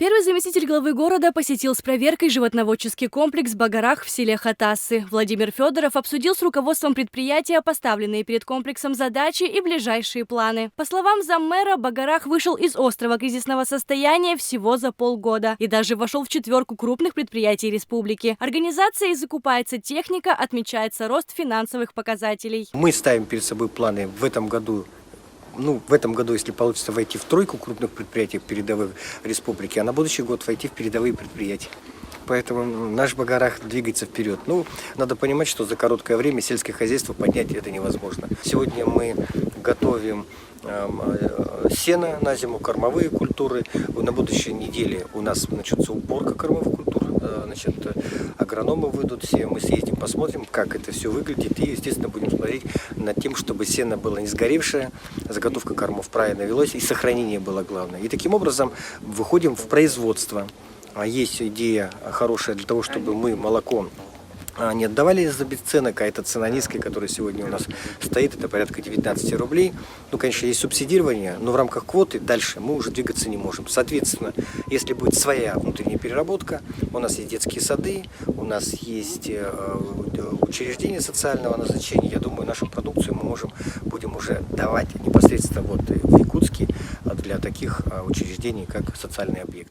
Первый заместитель главы города посетил с проверкой животноводческий комплекс «Багарах» в селе Хатасы. Владимир Федоров обсудил с руководством предприятия поставленные перед комплексом задачи и ближайшие планы. По словам заммэра, «Багарах» вышел из острого кризисного состояния всего за полгода и даже вошел в четверку крупных предприятий республики. Организация закупается техника, отмечается рост финансовых показателей. Мы ставим перед собой планы в этом году. В этом году, если получится войти в тройку крупных предприятий передовых республики, а на будущий год войти в передовые предприятия. Поэтому наш Багарах двигается вперед. Надо понимать, что за короткое время сельское хозяйство поднять это невозможно. Сегодня мы готовим сено на зиму, кормовые культуры. На будущей неделе у нас начнется уборка кормовых культур. Агрономы выйдут все, мы съездим, посмотрим, как это все выглядит. И, естественно, будем смотреть над тем, чтобы сено было не сгоревшее, заготовка кормов правильно велась и сохранение было главное. И таким образом выходим в производство. Есть идея хорошая для того, чтобы мы молоко не отдавали за бесценок, а эта цена низкая, которая сегодня у нас стоит, это порядка 19 рублей. Конечно, есть субсидирование, но в рамках квоты дальше мы уже двигаться не можем. Соответственно, если будет своя внутренняя переработка, у нас есть детские сады, у нас есть учреждения социального назначения, я думаю, нашу продукцию мы будем уже давать непосредственно в Якутске для таких учреждений, как социальный объект.